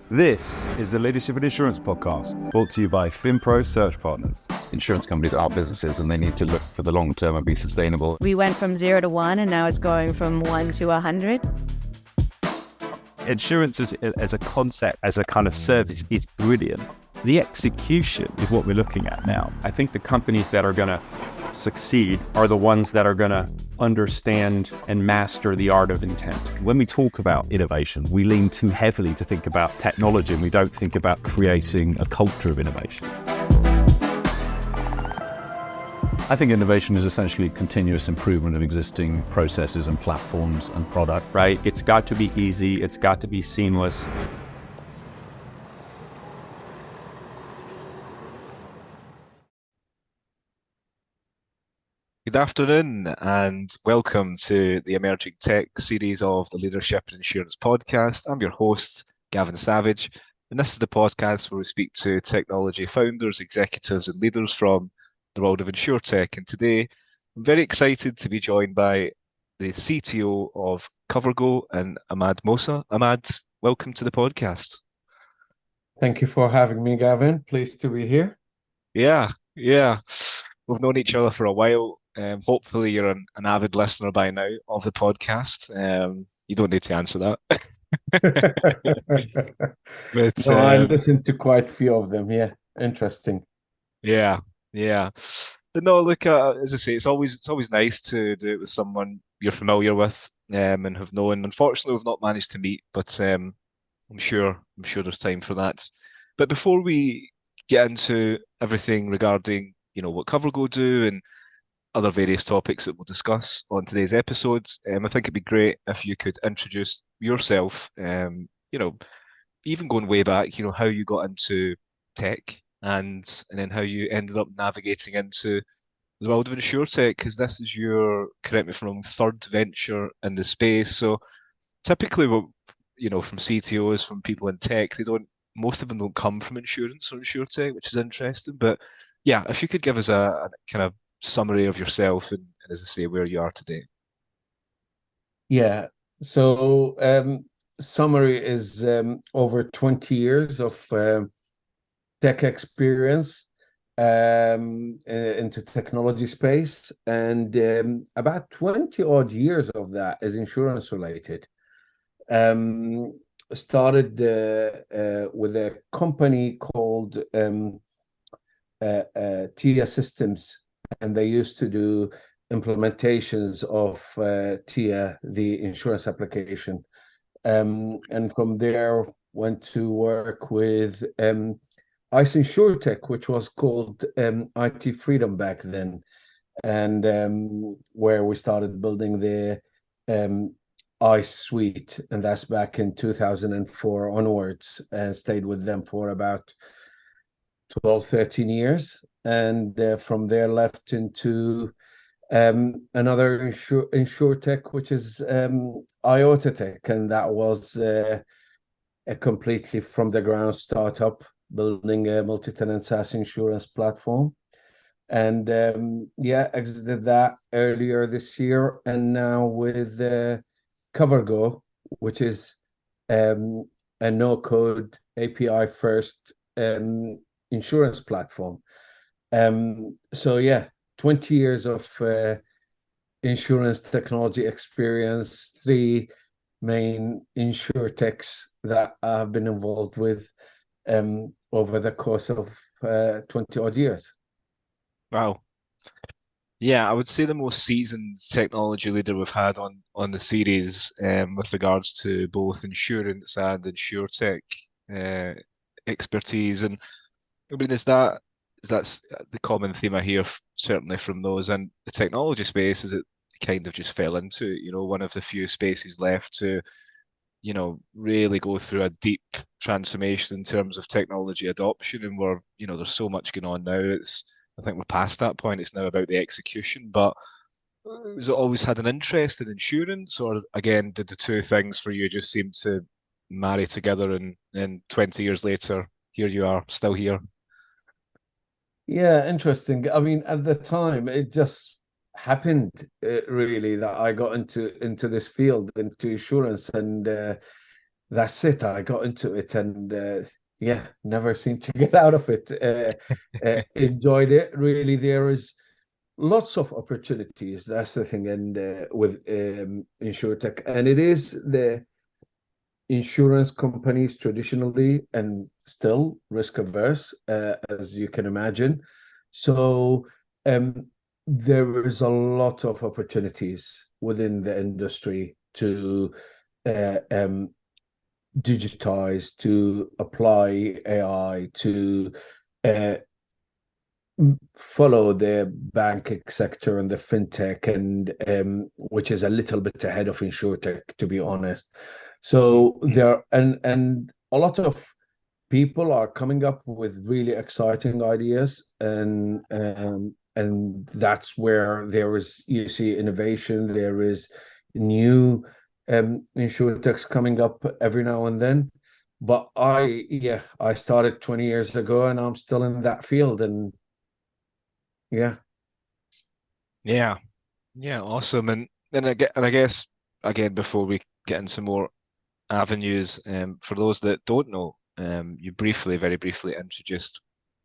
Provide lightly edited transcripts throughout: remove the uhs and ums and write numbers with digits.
This is the Leadership in Insurance podcast, brought to you by FinPro Search Partners. Insurance companies are businesses and they need to look for the long term and be sustainable. We went from 0 to 1 and now it's going from 1 to 100. Insurance as a concept, as a kind of service, is brilliant. The execution is what we're looking at now. I think the companies that are going to succeed are the ones that are going to understand and master the art of intent. When we talk about innovation, we lean too heavily to think about technology, and we don't think about creating a culture of innovation. I think innovation is essentially continuous improvement of existing processes and platforms and product. Right? It's got to be easy. It's got to be seamless. Good afternoon and welcome to the Emerging Tech series of the Leadership in Insurance podcast. I'm your host, Gavin Savage, and this is the podcast where we speak to technology founders, executives and leaders from the world of InsurTech. And today, I'm very excited to be joined by the CTO of CoverGo and Ahmad Mosa. Ahmad, welcome to the podcast. Thank you for having me, Gavin. Pleased to be here. Yeah. We've known each other for a while. Hopefully you're an avid listener by now of the podcast. You don't need to answer that. But I listened to quite a few of them. Yeah, interesting. Yeah. But no, look, as I say, it's always nice to do it with someone you're familiar with and have known. Unfortunately, we've not managed to meet, but I'm sure there's time for that. But before we get into everything regarding what CoverGo do and other various topics that we'll discuss on today's episodes, I think it'd be great if you could introduce yourself, even going way back, how you got into tech and then how you ended up navigating into the world of InsurTech, because this is your, correct me if I'm wrong, third venture in the space. So typically, from CTOs, from people in tech, most of them don't come from insurance or InsurTech, which is interesting. But yeah, if you could give us a kind of summary of yourself and as I say, where you are today. Yeah. So summary is over 20 years of tech experience into technology space, and about 20 odd years of that is insurance related. Started with a company called TIA Systems, and they used to do implementations of TIA, the insurance application. And from there went to work with ICE InsurTech, which was called IT Freedom back then, and where we started building the ICE suite, and that's back in 2004 onwards, and stayed with them for about 12, 13 years. And from there left into another InsurTech, which is IOTA Tech, and that was a completely from the ground startup, building a multi-tenant SaaS insurance platform. And exited that earlier this year, and now with CoverGo, which is a no-code API first insurance platform. 20 years of insurance technology experience, 3 main insurtechs that I've been involved with over the course of 20 odd years. Wow. Yeah, I would say the most seasoned technology leader we've had on the series with regards to both insurance and InsurTech expertise. And I mean, that's the common theme I hear certainly from those. And the technology space is it kind of just fell into, one of the few spaces left to, really go through a deep transformation in terms of technology adoption. And there's so much going on now. I think we're past that point. It's now about the execution. But has it always had an interest in insurance, or again, did the two things for you just seem to marry together, and 20 years later, here you are, still here? Yeah, interesting. I mean, at the time, it just happened really that I got into this field, into insurance, and that's it. I got into it, and yeah, never seemed to get out of it. Enjoyed it. Really, there is lots of opportunities. That's the thing, and with insurtech, and it is the insurance companies traditionally and still risk averse, as you can imagine. So there is a lot of opportunities within the industry to digitize, to apply AI, to uh, follow the banking sector and the fintech, and which is a little bit ahead of insurtech, to be honest. So there, and a lot of people are coming up with really exciting ideas, and that's where there is, you see, innovation. There is new insurtechs coming up every now and then. But I started 20 years ago, and I'm still in that field, and yeah. Yeah, yeah, awesome. And I guess again, before we get into more avenues, for those that don't know, you very briefly introduced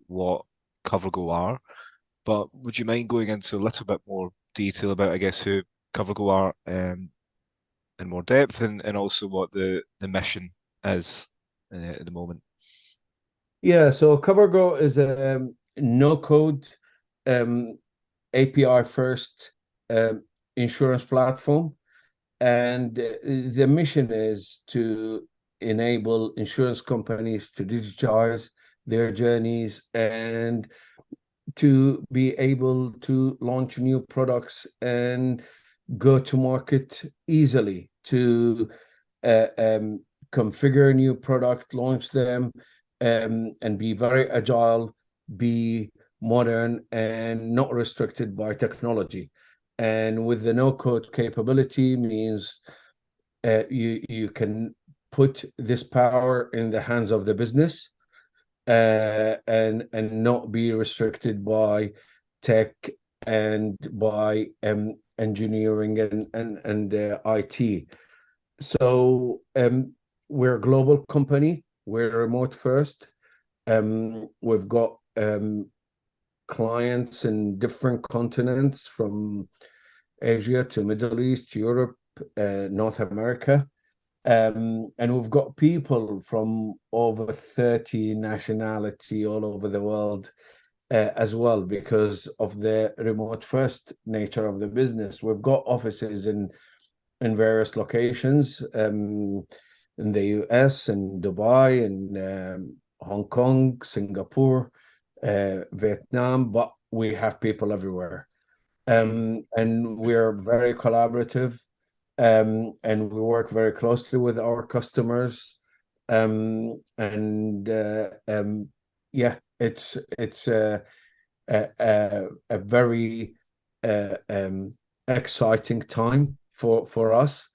what CoverGo are, but would you mind going into a little bit more detail about, I guess, who CoverGo are, in more depth, and also what the mission is at the moment? Yeah, so CoverGo is a no-code um, API first insurance platform, and the mission is to enable insurance companies to digitize their journeys and to be able to launch new products and go to market easily, to configure a new product, launch them, and be very agile, be modern, and not restricted by technology. And with the no-code capability means you can put this power in the hands of the business, and not be restricted by tech and by engineering and IT. So we're a global company. We're remote first. We've got clients in different continents, from Asia to Middle East, Europe, North America. And we've got people from over 30 nationality all over the world, as well, because of the remote first nature of the business. We've got offices in various locations, in the US and Dubai and Hong Kong, Singapore, Vietnam, but we have people everywhere. And we're very collaborative, and we work very closely with our customers. And yeah, it's a very exciting time for us,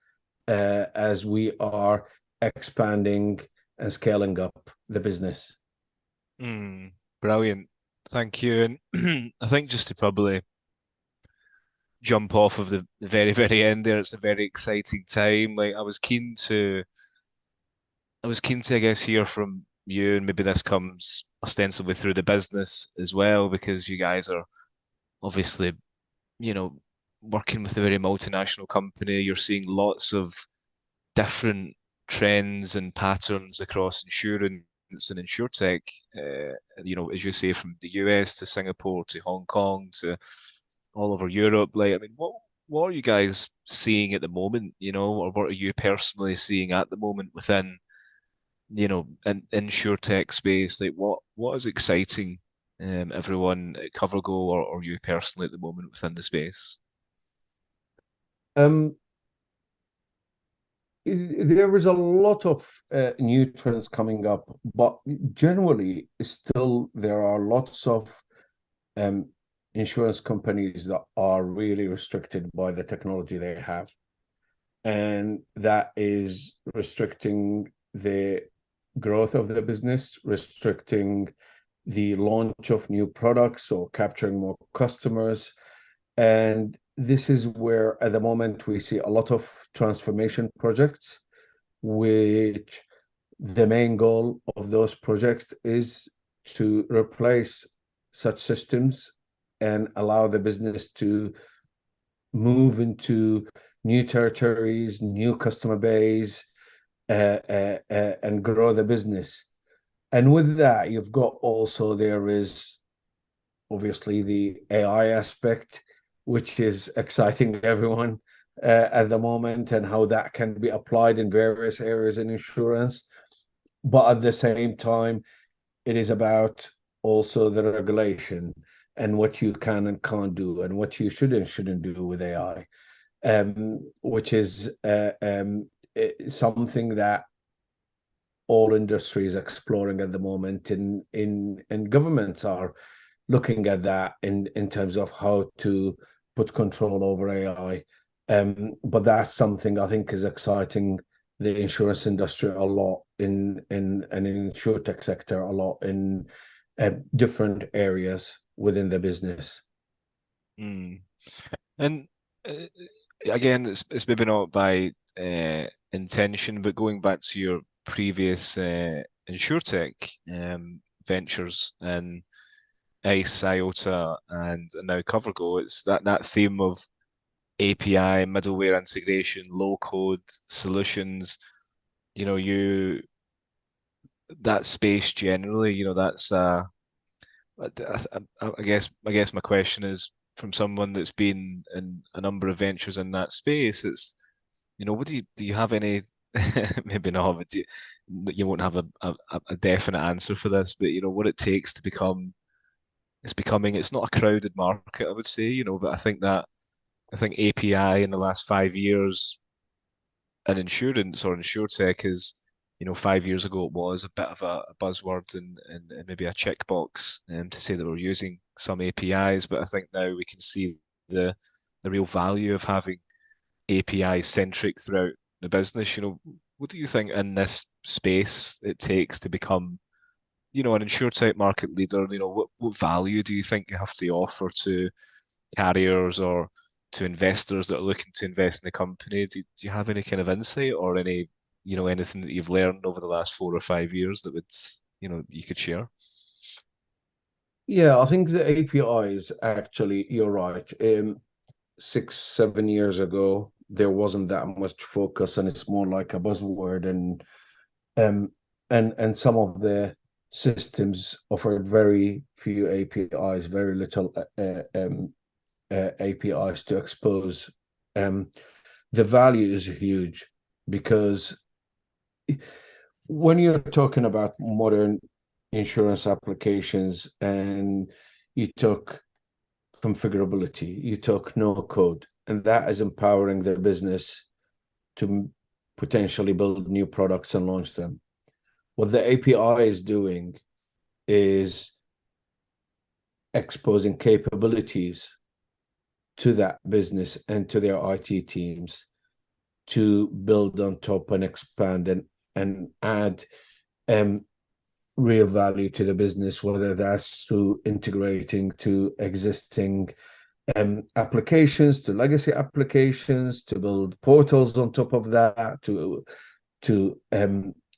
as we are expanding and scaling up the business. Brilliant. Thank you. And I think just to probably jump off of the very, very end there, it's a very exciting time. Like I was keen to, I guess, hear from you, and maybe this comes ostensibly through the business as well, because you guys are obviously, you know, working with a very multinational company. You're seeing lots of different trends and patterns across insurance and insurtech. As you say, from the US to Singapore to Hong Kong to all over Europe. Like, I mean, what are you guys seeing at the moment? Or what are you personally seeing at the moment within, an insurtech space? Like, what is exciting everyone at CoverGo, or you personally at the moment within the space? There is a lot of new trends coming up, but generally, still there are lots of insurance companies that are really restricted by the technology they have, and that is restricting the growth of the business, restricting the launch of new products or capturing more customers. And this is where, at the moment, we see a lot of transformation projects which the main goal of those projects is to replace such systems and allow the business to move into new territories, new customer base, and grow the business. And with that, you've got also, there is obviously the AI aspect, which is exciting everyone at the moment, and how that can be applied in various areas in insurance. But at the same time, it is about also the regulation and what you can and can't do, and what you should and shouldn't do with AI, which is something that all industries exploring at the moment, and governments are looking at that in terms of how to put control over AI. But that's something I think is exciting the insurance industry a lot, and in insurtech sector a lot, in different areas within the business. Mm. And again, it's maybe not by intention, but going back to your previous insurtech ventures and ICE, IOTA, and now CoverGo, it's that theme of API, middleware integration, low code solutions. You know, that space generally, that's I guess my question is, from someone that's been in a number of ventures in that space, it's, what do you have any maybe not, but you won't have a definite answer for this, but what it takes to become, it's not a crowded market, I would say, but I think API in the last 5 years in insurance or insurtech is, 5 years ago it was a bit of a buzzword and maybe a checkbox to say that we're using some APIs, but I think now we can see the real value of having API centric throughout the business. What do you think in this space it takes to become, an insurtech market leader? What value do you think you have to offer to carriers or to investors that are looking to invest in the company? Do you have any kind of insight or any, anything that you've learned over the last 4 or 5 years that would, you could share? Yeah, I think the APIs, actually, you're right. 6, 7 years ago, there wasn't that much focus, and it's more like a buzzword, and some of the systems offered very few APIs, very little APIs to expose. The value is huge, because when you're talking about modern insurance applications and you talk configurability, you talk no code, and that is empowering the business to potentially build new products and launch them. What the API is doing is exposing capabilities to that business and to their IT teams to build on top and expand and add real value to the business, whether that's through integrating to existing applications, to legacy applications, to build portals on top of that, to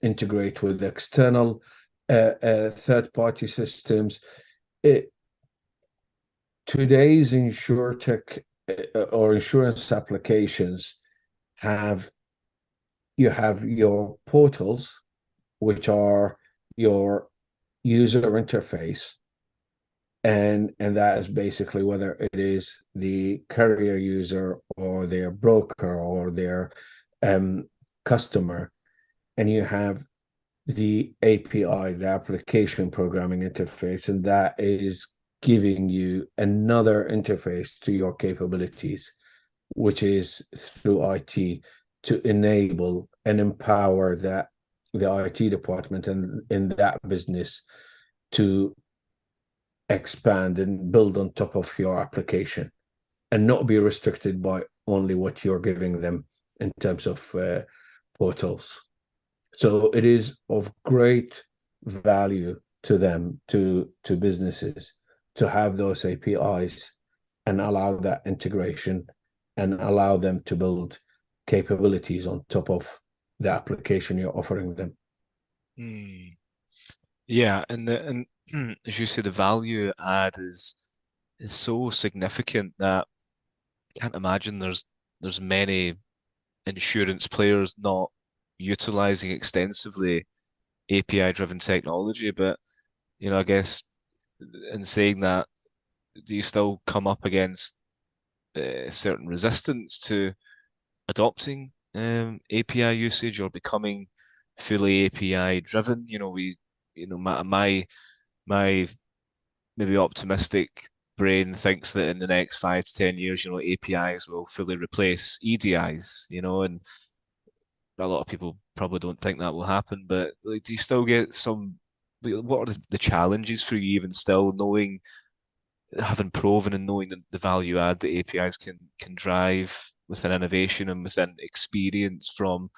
integrate with external third-party systems. Today's insurtech or insurance applications you have your portals, which are your user interface, and that is basically whether it is the carrier user or their broker or their customer, and you have the API, the application programming interface, and that is giving you another interface to your capabilities, which is through IT, to enable and empower the IT department and in that business to expand and build on top of your application, and not be restricted by only what you're giving them in terms of portals. So it is of great value to them, to businesses, to have those APIs and allow that integration and allow them to build capabilities on top of the application you're offering them. Mm. Yeah, and as you say, the value add is so significant that I can't imagine there's many insurance players not utilizing extensively API driven technology. But I guess in saying that, do you still come up against certain resistance to adopting API usage or becoming fully API driven? My maybe optimistic brain thinks that in the next 5 to 10 years, APIs will fully replace EDIs, and a lot of people probably don't think that will happen. But like, do you still get some? What are the challenges for you, even still knowing, having proven and knowing the value add that APIs can drive within innovation and within experience from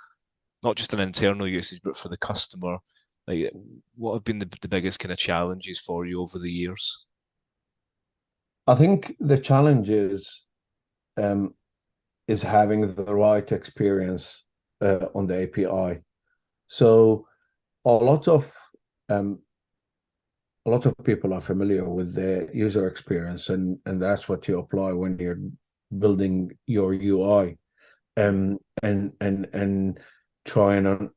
not just an internal usage, but for the customer? Like, what have been the biggest kind of challenges for you over the years? I think the challenge um, is having the right experience on the API. So a lot of um, a lot of people are familiar with the user experience, and that's what you apply when you're building your UI, and try and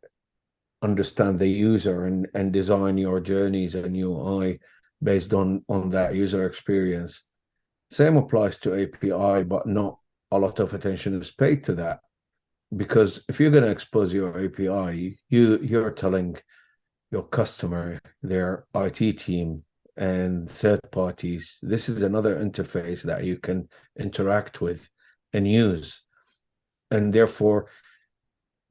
understand the user and design your journeys and UI based on that user experience. Same applies to API, but not a lot of attention is paid to that, because if you're going to expose your API, you're telling your customer, their IT team, and third parties, this is another interface that you can interact with and use. And therefore,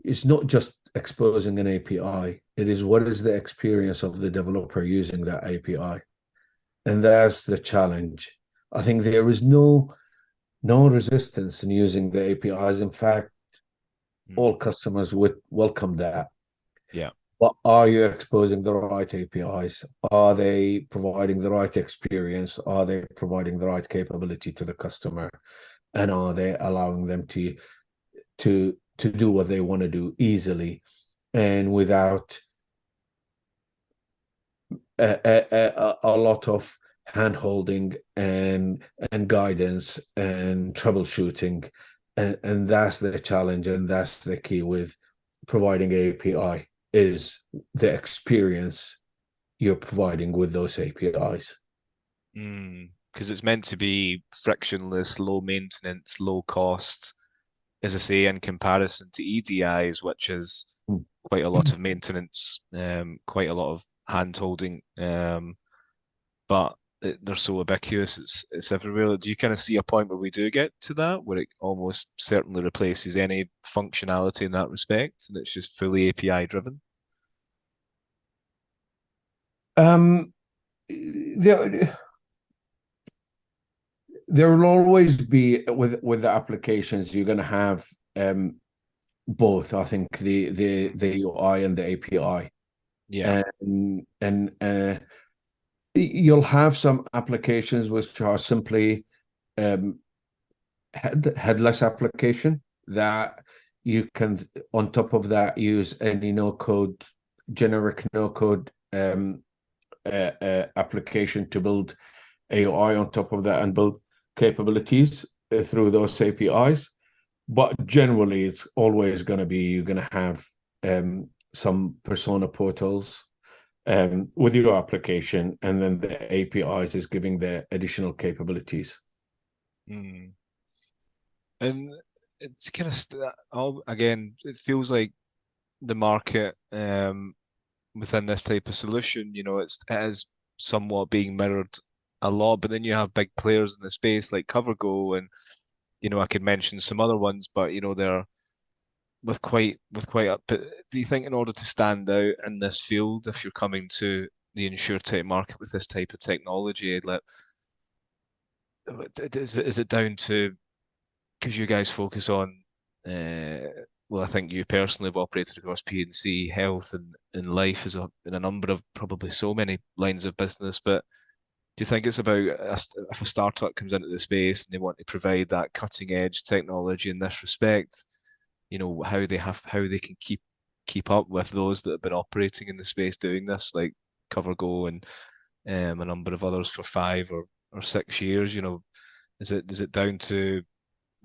it's not just exposing an API, it is what is the experience of the developer using that API. And that's the challenge. I think there is no resistance in using the APIs. In fact, all customers would welcome that. Yeah. But are you exposing the right APIs? Are they providing the right experience? Are they providing the right capability to the customer? And are they allowing them to do what they want to do easily and without a lot of hand holding and guidance and troubleshooting? And that's the challenge, and that's the key with providing API, is the experience you're providing with those APIs. Because it's meant to be frictionless, low maintenance, low cost, as I say, in comparison to EDIs, which is quite a lot of maintenance, quite a lot of hand holding, but they're so ubiquitous, it's everywhere. Do you kind of see a point where we do get to that, where it almost certainly replaces any functionality in that respect, and it's just fully API driven? There will always be, with the applications, you're going to have both. I think the UI and the API. Yeah. And you'll have some applications which are simply headless application that you can, on top of that, use any generic no code application to build AI on top of that and build capabilities through those APIs. But generally, it's always going to be, you're going to have some persona portals with your application, and then the APIs is giving the additional capabilities. And it's kind of again, it feels like the market within this type of solution, it is somewhat being mirrored a lot, but then you have big players in the space like CoverGo, and I could mention some other ones, but they're with quite up. But do you think in order to stand out in this field, if you're coming to the insurtech market with this type of technology, is it down to, because you guys focus on well, I think you personally have operated across P&C, health, and life in a number of, probably so many lines of business, but do you think it's about if a startup comes into the space and they want to provide that cutting edge technology in this respect, how they can keep keep up with those that have been operating in the space doing this, like CoverGo and a number of others for 5 or 6 years? Is it down to?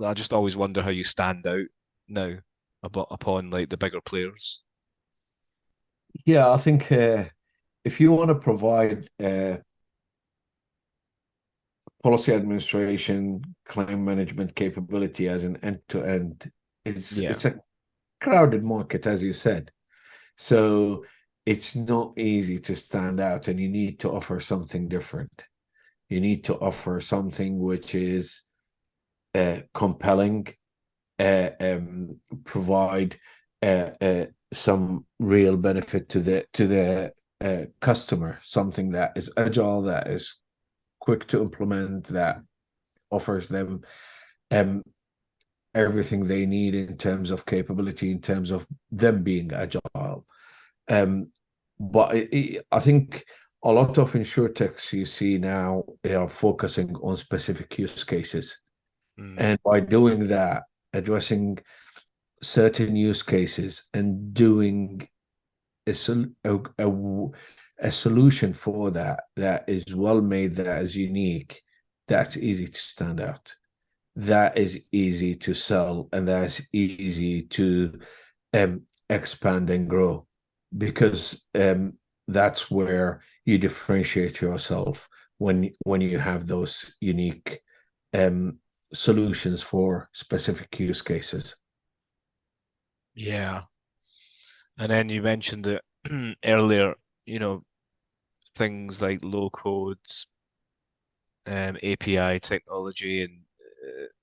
I just always wonder how you stand out now upon like the bigger players. Yeah, I think if you want to provide policy administration, claim management capability as an end-to-end, Yeah. it's a crowded market, as you said. So it's not easy to stand out, and you need to offer something different. You need to offer something which is compelling, provide some real benefit to the customer, something that is agile, that is quick to implement, that offers them um, everything they need in terms of capability, in terms of them being agile. But I think a lot of insurtechs you see now, they are focusing on specific use cases. And by doing that, addressing certain use cases and doing a solution for that is well made, that is unique, that's easy to stand out. That is easy to sell, and that's easy to expand and grow, because that's where you differentiate yourself, when you have those unique solutions for specific use cases. Yeah. And then you mentioned that earlier, things like low codes, API technology, and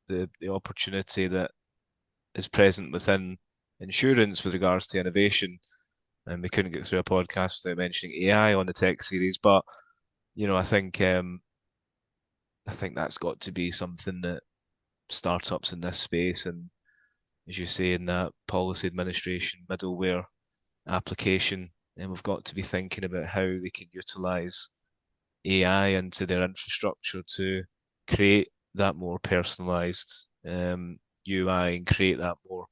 the opportunity that is present within insurance with regards to innovation. And we couldn't get through a podcast without mentioning AI on the tech series, but I think that's got to be something that startups in this space, and as you say, in that policy administration middleware application, and we've got to be thinking about how they can utilize AI into their infrastructure to create that more personalized UI and create that more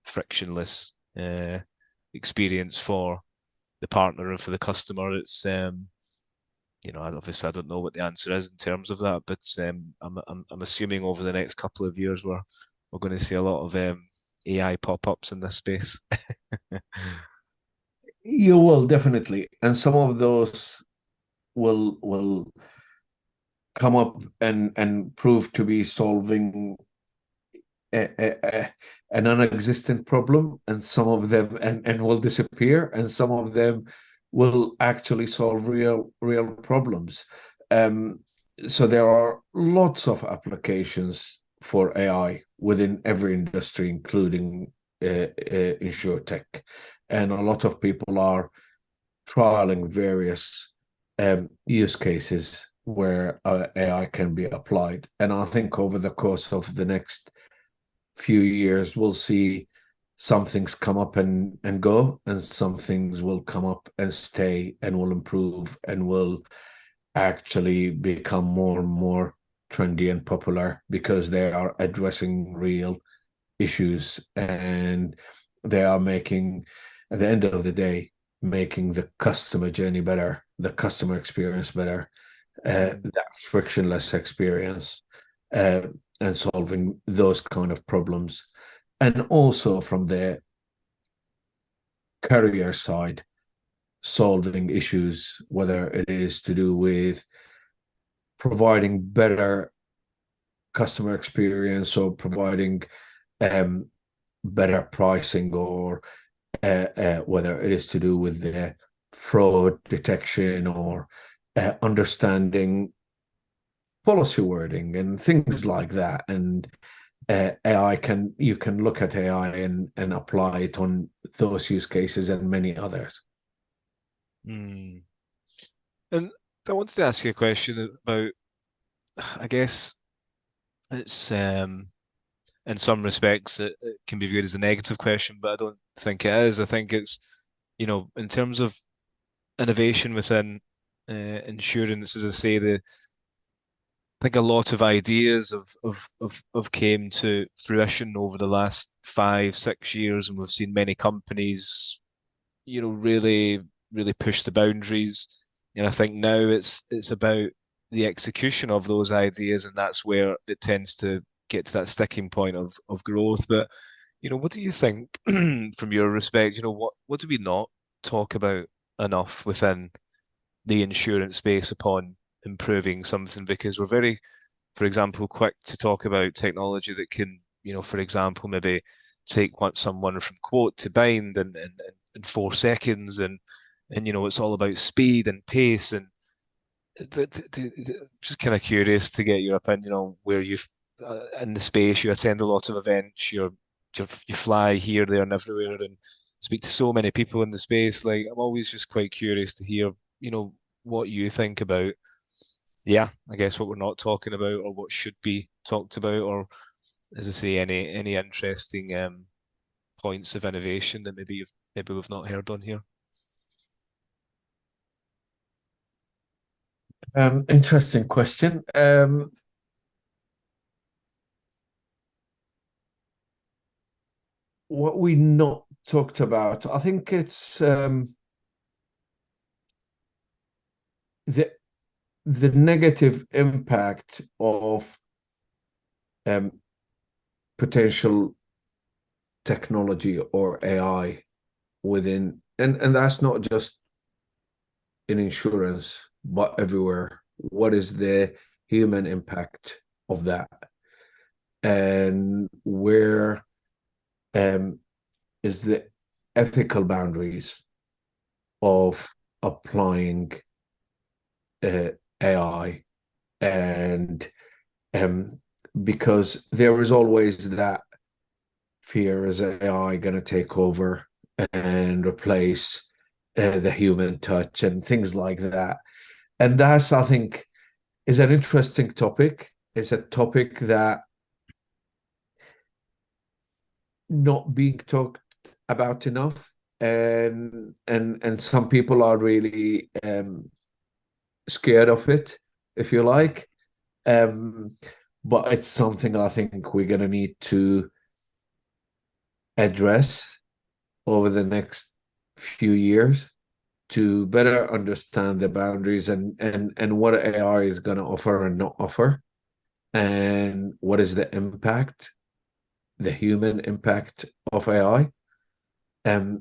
frictionless experience for the partner and for the customer. It's obviously I don't know what the answer is in terms of that, but I'm assuming over the next couple of years we're going to see a lot of AI pop-ups in this space. You will definitely, and some of those will come up and prove to be solving an non-existent problem, and some of them and will disappear, and some of them will actually solve real problems. So there are lots of applications for AI within every industry, including insurtech, and a lot of people are trialing various use cases where AI can be applied. And I think over the course of the next few years, we'll see some things come up and go, and some things will come up and stay and will improve and will actually become more and more trendy and popular, because they are addressing real issues, and they are making, at the end of the day, making the customer journey better, the customer experience better, that frictionless experience, and solving those kind of problems. And also from the carrier side, solving issues, whether it is to do with providing better customer experience or providing better pricing, or whether it is to do with the fraud detection, or understanding policy wording and things like that. And you can look at AI and apply it on those use cases and many others. And I wanted to ask you a question about, I guess it's in some respects it can be viewed as a negative question, but I don't think it is. I think it's, in terms of innovation within insurance, as I say, I think a lot of ideas have came to fruition over the last 5, 6 years, and we've seen many companies really push the boundaries. And I think now it's about the execution of those ideas, and that's where it tends to get to that sticking point of growth. But what do you think from your respect? What do we not talk about enough within the insurance space upon improving something? Because we're very, for example, quick to talk about technology that can, for example, maybe take someone from quote to bind in 4 seconds, and it's all about speed and pace, and just kind of curious to get your opinion on where you've in the space. You attend a lot of events, you fly here, there, and everywhere, and speak to so many people in the space. Like, I'm always just quite curious to hear, what you think about, yeah, I guess what we're not talking about or what should be talked about, or as I say, any interesting points of innovation that maybe we've not heard on here. Interesting question. What we not talked about, I think it's the negative impact of potential technology or AI within, and that's not just in insurance, but everywhere. What is the human impact of that? And where is the ethical boundaries of applying AI? And because there is always that fear, is AI going to take over and replace the human touch and things like that? And that's, I think, is an interesting topic. It's a topic that not being talked about enough, and some people are really scared of it, if you like. But it's something I think we're gonna need to address over the next few years to better understand the boundaries and what AI is going to offer and not offer, and what is the impact, the human impact of AI, to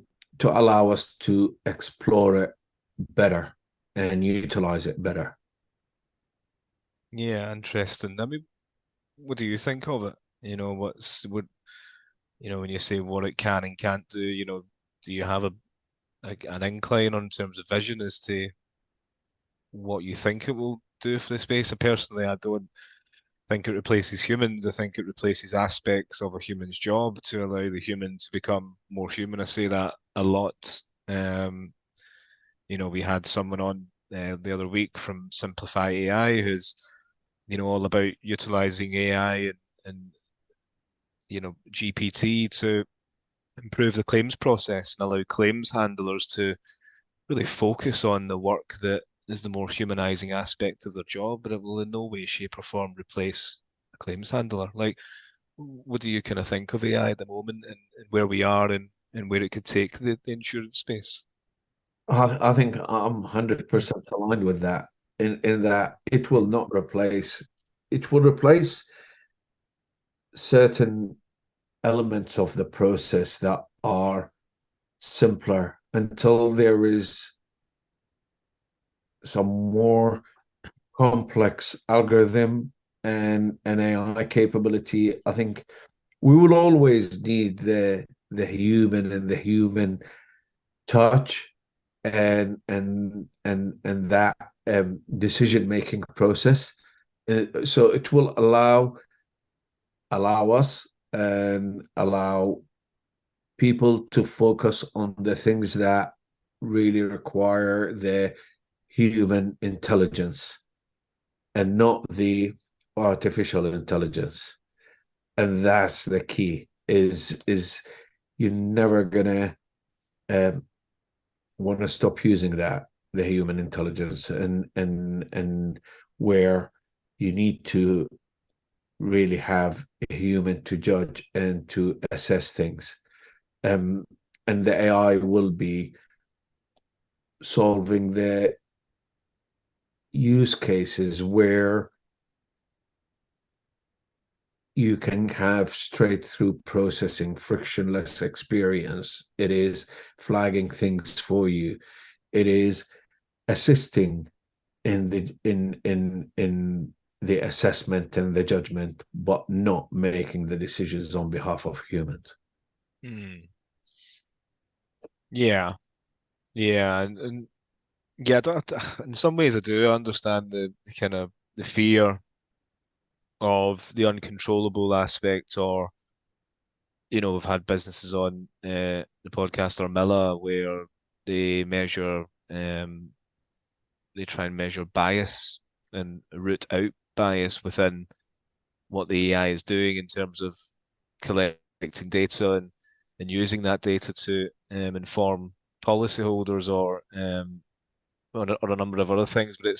allow us to explore it better and utilize it better. Yeah, interesting. I mean, what do you think of it? When you say what it can and can't do, do you have an incline on terms of vision as to what you think it will do for the space? Personally, I don't think it replaces humans. I think it replaces aspects of a human's job to allow the human to become more human. I say that a lot. We had someone on the other week from Simplify AI who's, all about utilizing AI and GPT to improve the claims process and allow claims handlers to really focus on the work that is the more humanizing aspect of their job, but it will in no way, shape, or form replace a claims handler. Like, what do you kind of think of AI at the moment, and where we are, and where it could take the insurance space? I think I'm 100% aligned with that, in that it will not replace, it will replace certain elements of the process that are simpler until there is some more complex algorithm and an AI capability. I think we will always need the human and the human touch and that decision making process. So it will allow us and allow people to focus on the things that really require the human intelligence and not the artificial intelligence. And that's the key, is you're never gonna want to stop using that, the human intelligence, and where you need to really have a human to judge and to assess things. And the AI will be solving the use cases where you can have straight through processing, frictionless experience. It is flagging things for you. It is assisting in the assessment and the judgment, but not making the decisions on behalf of humans. Mm. Yeah, yeah, and yeah, in some ways I do understand the kind of the fear of the uncontrollable aspect, or we've had businesses on the podcast or Miller where they measure, they try and measure bias and root out bias within what the AI is doing in terms of collecting data and using that data to inform policyholders or a number of other things. But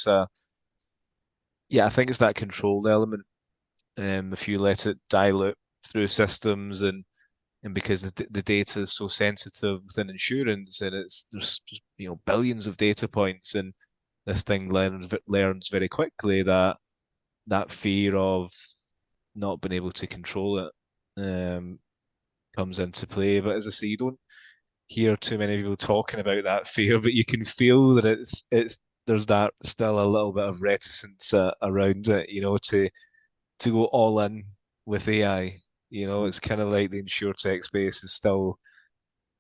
I think it's that control element. If you let it dilute through systems and because the data is so sensitive within insurance, and there's just billions of data points, and this thing learns very quickly that fear of not being able to control it comes into play. But as I say, you don't hear too many people talking about that fear, but you can feel that it's there's that still a little bit of reticence around it, to go all in with AI. It's kind of like the insurtech space is still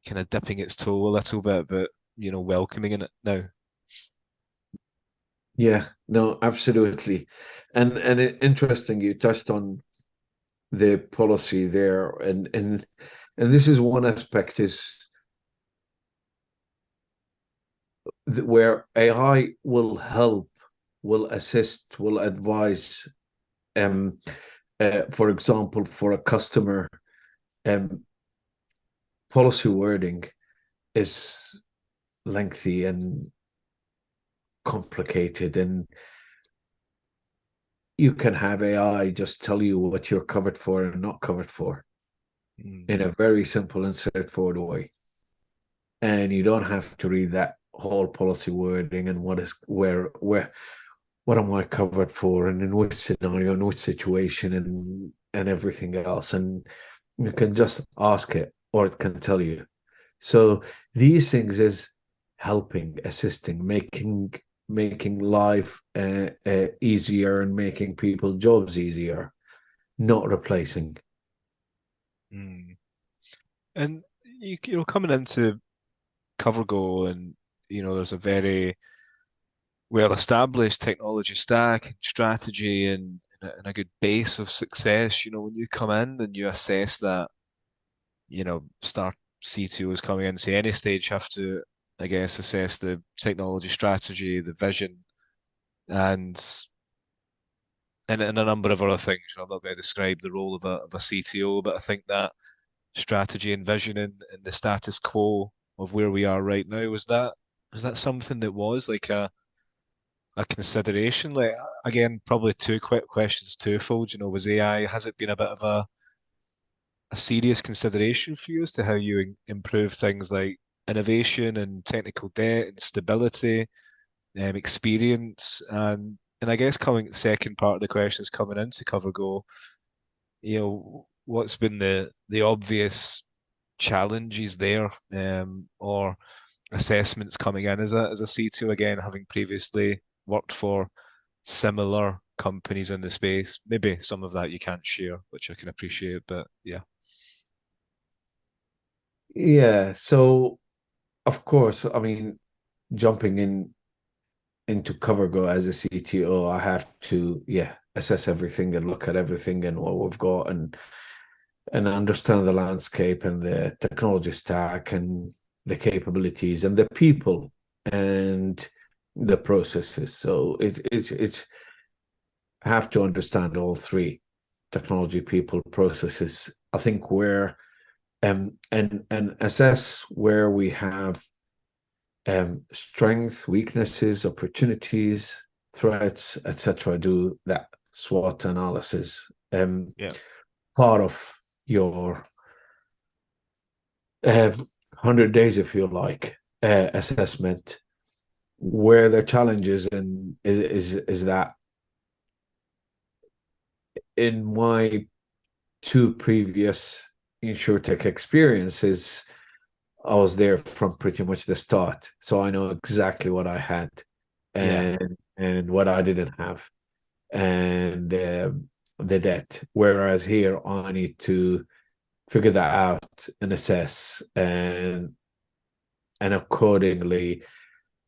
kind of dipping its toe a little bit, but welcoming in it now. Yeah, no, absolutely. And interesting, you touched on the policy there, and this is one aspect is where AI will help, will assist, will advise. For example, for a customer, policy wording is lengthy and complicated, and you can have AI just tell you what you're covered for and not covered for in a very simple and straightforward way. And you don't have to read that whole policy wording and what am I covered for and in which scenario, in which situation, and everything else. And you can just ask it or it can tell you. So these things is helping, assisting, making life easier and making people jobs easier, not replacing. Mm. And coming into CoverGo, and there's a very well-established technology stack and strategy and a good base of success. When you come in and you assess that, start CTOs coming in, say any stage have to, I guess, assess the technology strategy, the vision, and a number of other things. I'm not going to describe the role of a CTO, but I think that strategy and vision and the status quo of where we are right now, was that something that was like a consideration? Like, again, probably two quick questions, twofold. Was AI, has it been a bit of a serious consideration for you as to how you improve things like innovation and technical debt and stability, experience, and I guess the second part of the question is coming into CoverGo, what's been the obvious challenges there, or assessments coming in as a CTO, again, having previously worked for similar companies in the space. Maybe some of that you can't share, which I can appreciate, but yeah. Yeah. So of course, I mean, jumping into CoverGo as a CTO, I have to assess everything and look at everything and what we've got and understand the landscape and the technology stack and the capabilities and the people and the processes. So it's have to understand all three: technology, people, processes. I think where and assess where we have strength, weaknesses, opportunities, threats, etc. Do that SWOT analysis. Yeah. Part of your 100 days, if you like, assessment. where the challenge is, and is that in my two previous insurtech experiences, I was there from pretty much the start, so I know exactly what I had Yeah. and what I didn't have, and the debt. Whereas here, I need to figure that out and assess, and accordingly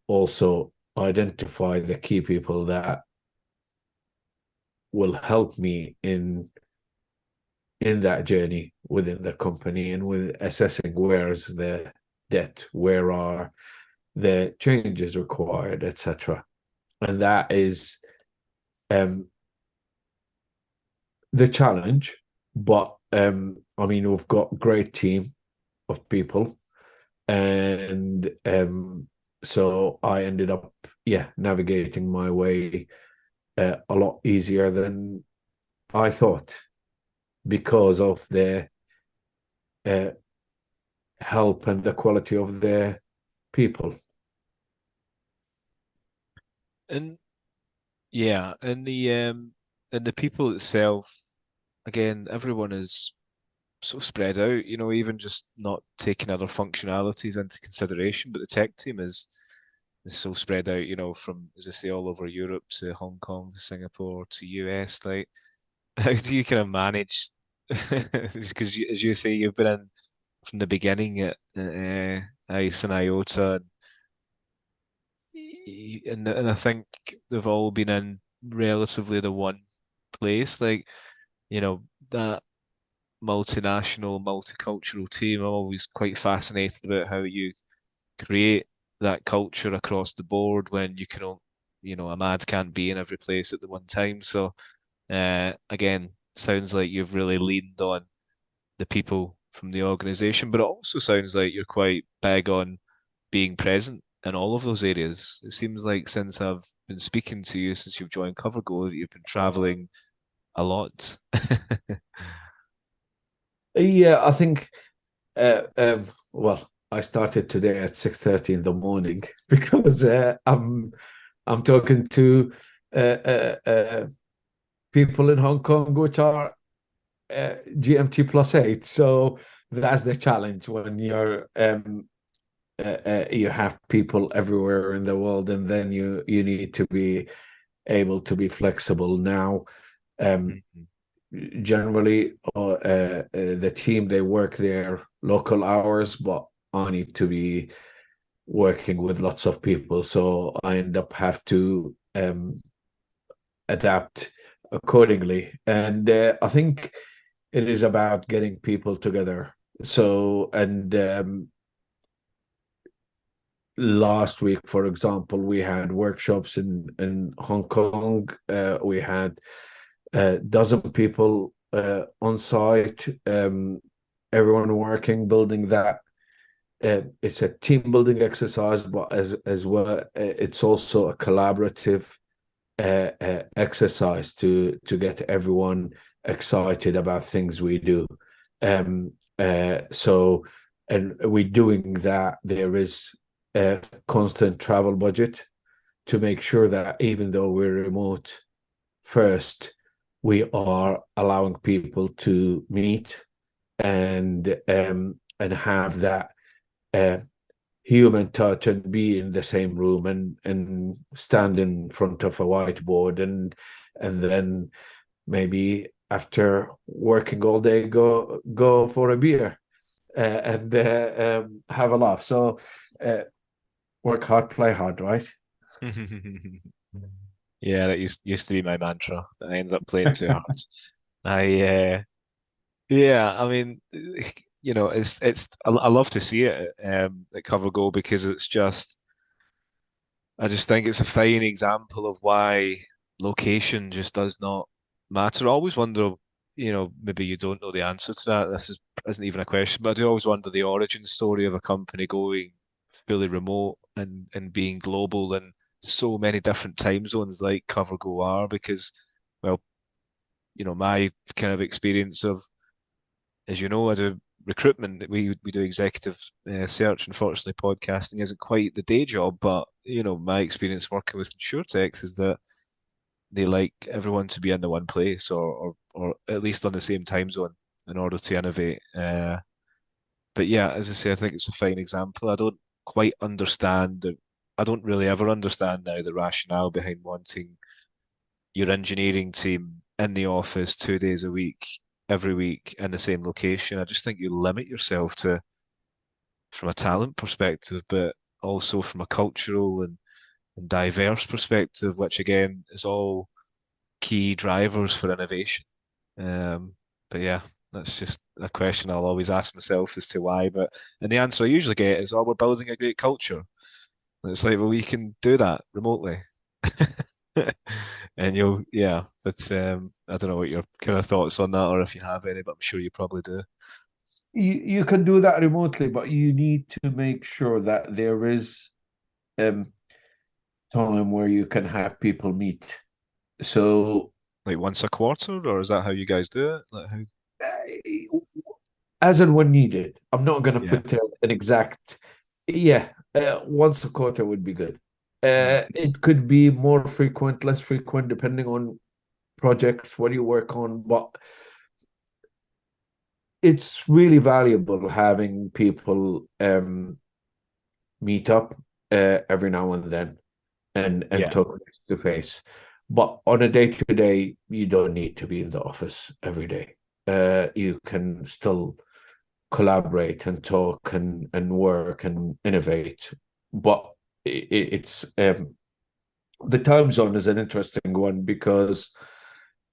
also identify the key people that will help me in that journey within the company, and with assessing where's the debt, where are the changes required, etc. And that is the challenge. But I mean, we've got a great team of people, and so I ended up, yeah, navigating my way a lot easier than I thought, because of the uh, help and the quality of the people. And yeah, and the people itself, again, everyone is so spread out, even just not taking other functionalities into consideration, but the tech team is so spread out, from, as I say, all over Europe to Hong Kong to Singapore to US. Like, how do you kind of manage? Because as you say, you've been in from the beginning at ICE and IOTA, and I think they've all been in relatively the one place. Like, that multinational, multicultural team. I'm always quite fascinated about how you create that culture across the board when you can, Ahmad can't be in every place at the one time. So, again, sounds like you've really leaned on the people from the organization, but it also sounds like you're quite big on being present in all of those areas. It seems like since I've been speaking to you, since you've joined CoverGo, that you've been traveling a lot. Yeah, I think. Well, I started today at 6:30 in the morning because I'm talking to uh, people in Hong Kong, which are GMT +8. So that's the challenge when you have people everywhere in the world, and then you need to be able to be flexible. Now, generally, the team, they work their local hours, but I need to be working with lots of people, so I end up have to adapt accordingly. And I think it is about getting people together. So, and last week, for example, we had workshops in Hong Kong. We had a dozen people on site, everyone working, building that. It's a team building exercise, but as well, it's also a collaborative exercise to get everyone excited about things we do. So, and we're doing that. There is a constant travel budget to make sure that even though we're remote first, we are allowing people to meet and have that uh, human touch, and be in the same room, and stand in front of a whiteboard, and then maybe after working all day, go for a beer and have a laugh. So work hard, play hard, right? Yeah, that used to be my mantra. I ended up playing too hard. I yeah, I mean, I love to see it at CoverGo, because I just think it's a fine example of why location just does not matter. I always wonder, maybe you don't know the answer to that. Isn't even a question, but I do always wonder the origin story of a company going fully remote and being global in so many different time zones like CoverGo are, because, well, my kind of experience of, as you know, I do recruitment. We do executive search. Unfortunately, podcasting isn't quite the day job, but my experience working with insurtechs is that they like everyone to be in the one place or at least on the same time zone in order to innovate. But yeah, as I say, I think it's a fine example. I don't really ever understand now the rationale behind wanting your engineering team in the office 2 days a week, every week in the same location. I just think you limit yourself to from a talent perspective, but also from a cultural and diverse perspective, which again is all key drivers for innovation. But yeah, that's just a question I'll always ask myself as to why. And the answer I usually get is, "Oh, we're building a great culture." And it's like, well, we can do that remotely. And yeah. But I don't know what your kind of thoughts on that, or if you have any, but I'm sure you probably do. You can do that remotely, but you need to make sure that there is time where you can have people meet. So Like once a quarter, or is that how you guys do it? Like how? as and when needed. I'm not going to Yeah. put an exact, yeah, once a quarter would be good. Mm. It could be more frequent, less frequent, depending on projects, what you work on. But it's really valuable having people meet up every now and then and Yeah. talk face to face. But on a day to day, you don't need to be in the office every day. You can still collaborate and talk and work and innovate. But it's the time zone is an interesting one because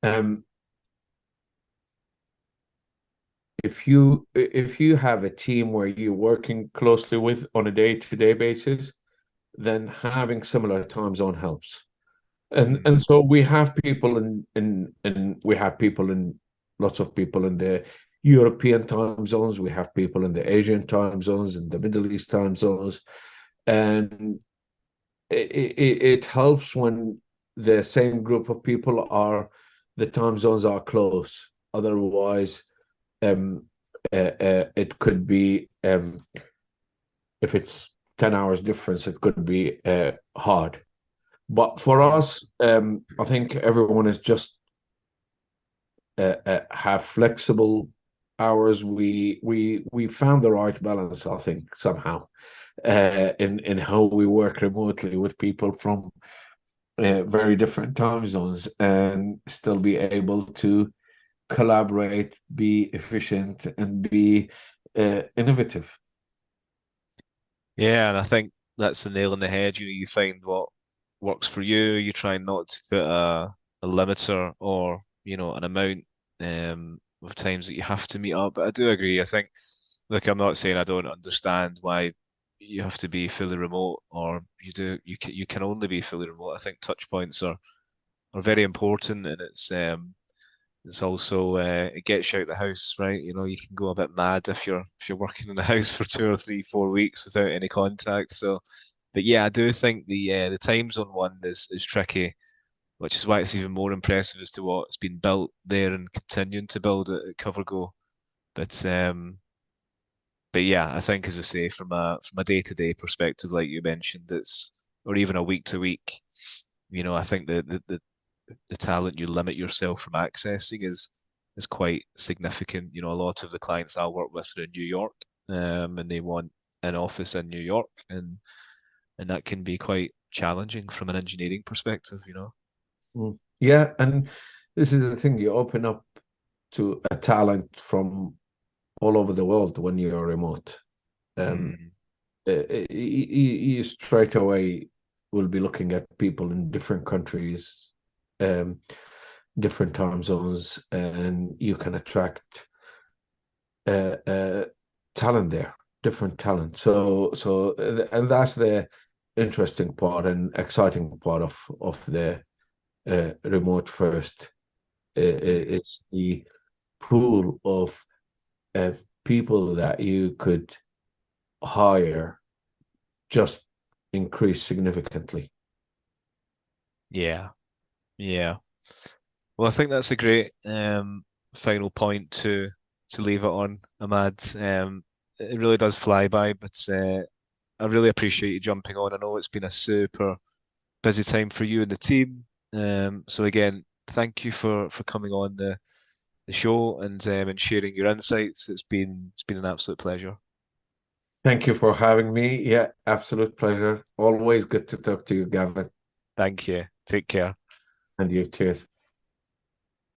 um, if you have a team where you're working closely with on a day-to-day basis, then having similar time zone helps. And Mm. so we have people in we have people in lots of people in the European time zones, we have people in the Asian time zones, in the Middle East time zones, and it helps when the same group of people are the time zones are close. Otherwise, um, it could be if it's 10 hours difference, it could be hard. But for Yeah. us, I think everyone is just have flexible hours. We found the right balance, I think, somehow, in how we work remotely with people from very different time zones and still be able to collaborate, be efficient, and be innovative. Yeah, and I think that's the nail on the head. You find what works for you. You try not to put a limiter or, an amount of times that you have to meet up. But I do agree. I think, look, I'm not saying I don't understand why you have to be fully remote or you can only be fully remote. I think touch points are very important and it's also it gets you out the house, right? You can go a bit mad if you're working in the house for 2 or 3, 4 weeks without any contact. So, but yeah, I do think the time zone one is tricky, which is why it's even more impressive as to what's been built there and continuing to build at CoverGo. But but yeah, I think as I say, from a day-to-day perspective, like you mentioned, it's or even a week to week, I think the talent you limit yourself from accessing is quite significant. A lot of the clients I work with are in New York, and they want an office in New York, and that can be quite challenging from an engineering perspective. Mm. Yeah, and this is the thing, you open up to a talent from all over the world when you're remote. Um, Mm, you straight away will be looking at people in different countries, um, different time zones, and you can attract uh, uh, talent there, different talent. And that's the interesting part and exciting part of the remote first. mm. It's the pool of uh, people that you could hire just increase significantly. Yeah, yeah. Well, I think that's a great final point to leave it on, Ahmad. It really does fly by, but I really appreciate you jumping on. I know it's been a super busy time for you and the team. So again, thank you for coming on the show and sharing your insights. It's been an absolute pleasure. Thank you for having me. Yeah, absolute pleasure. Always good to talk to you, Gavin. Thank you. Take care. And you. Cheers.